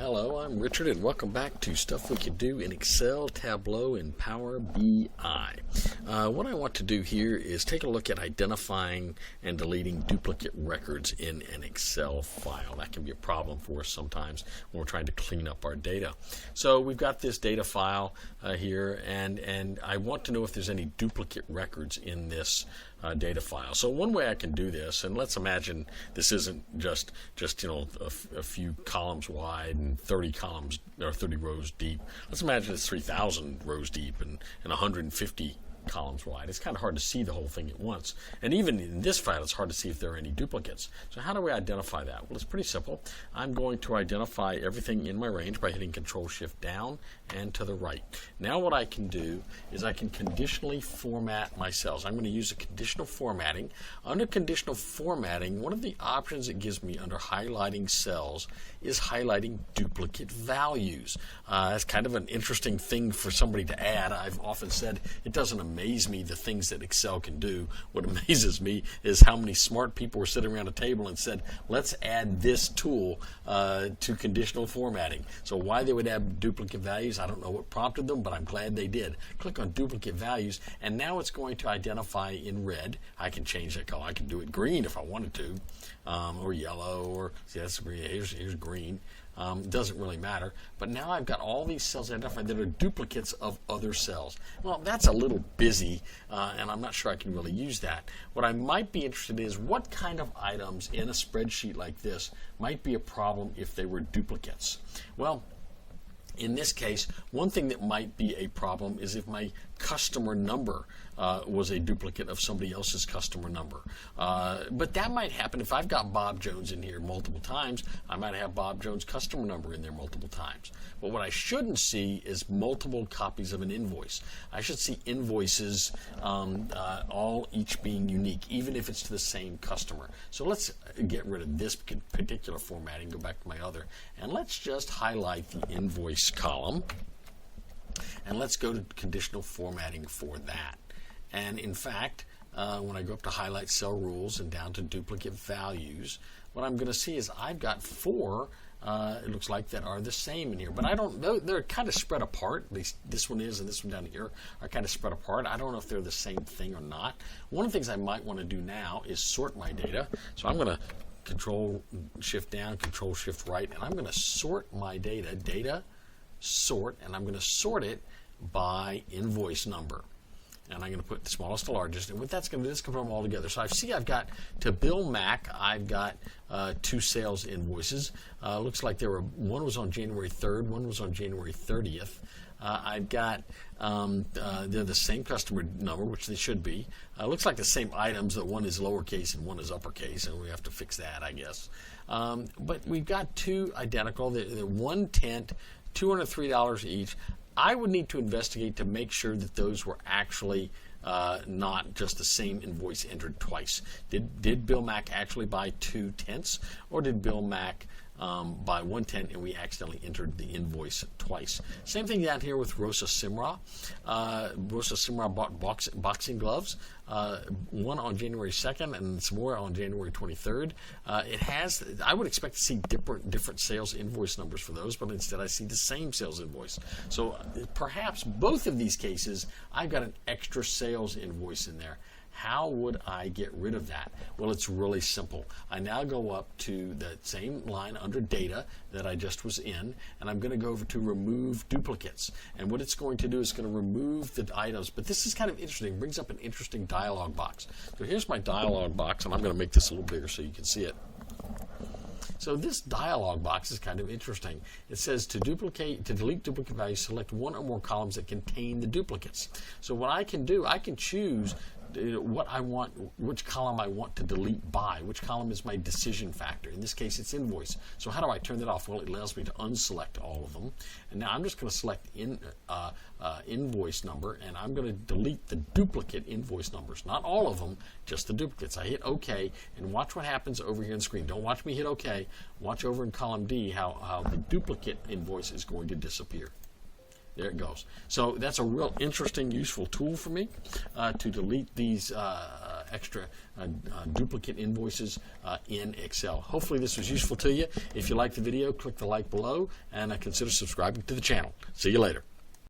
Hello, I'm Richard, and welcome back to Stuff We Can Do in Excel, Tableau, and Power BI. What I want to do here is take a look at identifying and deleting duplicate records in an Excel file. That can be a problem for us sometimes when we're trying to clean up our data. So we've got this data file here, and I want to know if there's any duplicate records in this data file. So one way I can do this, and let's imagine this isn't just a few columns wide and 30 columns or 30 rows deep. Let's imagine it's 3,000 rows deep and 150 columns wide. It's kind of hard to see the whole thing at once. And even in this file, it's hard to see if there are any duplicates. So how do we identify that? Well, it's pretty simple. I'm going to identify everything in my range by hitting Control-Shift down and to the right. Now what I can do is I can conditionally format my cells. I'm going to use a conditional formatting. Under conditional formatting, one of the options it gives me under highlighting cells is highlighting duplicate values. That's kind of an interesting thing for somebody to add. I've often said it doesn't amaze me the things that Excel can do. What amazes me is how many smart people were sitting around a table and said, let's add this tool to conditional formatting. So why they would add duplicate values, I don't know what prompted them, but I'm glad they did. Click on duplicate values, and now it's going to identify in red. I can change that color. I can do it green if I wanted to, or yellow, or see, that's green. Here's green. Doesn't really matter. But now I've got all these cells identified that are duplicates of other cells. Well, that's a little busy, and I'm not sure I can really use that. What I might be interested in is what kind of items in a spreadsheet like this might be a problem if they were duplicates. Well, in this case, one thing that might be a problem is if my customer number was a duplicate of somebody else's customer number. But that might happen if I've got Bob Jones in here multiple times. I might have Bob Jones' customer number in there multiple times. But what I shouldn't see is multiple copies of an invoice. I should see invoices each being unique, even if it's to the same customer. So let's get rid of this particular formatting, go back to my other, and let's just highlight the invoice column. And let's go to conditional formatting for that. And in fact, when I go up to highlight cell rules and down to duplicate values, what I'm going to see is I've got four, it looks like, that are the same in here. But I don't know, they're kind of spread apart. At least this one is, and this one down here are kind of spread apart. I don't know if they're the same thing or not. One of the things I might want to do now is sort my data. So I'm going to Control-Shift down, Control-Shift right, and I'm going to sort my data, sort, and I'm going to sort it by invoice number. And I'm going to put the smallest to largest, and what that's going to do is confirm them all together. So I've got to Bill Mack, I've got two sales invoices. Looks like one was on January 3rd, one was on January 30th. I've got they're the same customer number, which they should be. Looks like the same items, that one is lowercase and one is uppercase, and we have to fix that, I guess. But we've got two identical. They're one tent, $203 each. I would need to investigate to make sure that those were actually not just the same invoice entered twice. Did Bill Mack actually buy 2 tents, or did Bill Mack buy 1 tent and we accidentally entered the invoice twice? Same thing down here with Rosa Simra. Rosa Simra bought boxing gloves, one on January 2nd and some more on January 23rd. I would expect to see different sales invoice numbers for those, but instead I see the same sales invoice. So perhaps both of these cases, I've got an extra sales invoice in there. How would I get rid of that? Well, it's really simple. I now go up to the same line under data that I just was in, and I'm going to go over to remove duplicates. And what it's going to do is going to remove the items. But this is kind of interesting. It brings up an interesting dialog box. So here's my dialog box, and I'm going to make this a little bigger so you can see it. So this dialog box is kind of interesting. It says to delete duplicate values, select one or more columns that contain the duplicates. So what I can do, I can choose what I want, which column I want to delete by, which column is my decision factor. In this case, it's invoice. So how do I turn that off? Well, it allows me to unselect all of them. And now I'm just going to select invoice number, and I'm going to delete the duplicate invoice numbers. Not all of them, just the duplicates. I hit OK, and watch what happens over here on the screen. Don't watch me hit OK. Watch over in column D how the duplicate invoice is going to disappear. There it goes. So that's a real interesting, useful tool for me to delete these extra duplicate invoices in Excel. Hopefully this was useful to you. If you liked the video, click the like below and consider subscribing to the channel. See you later.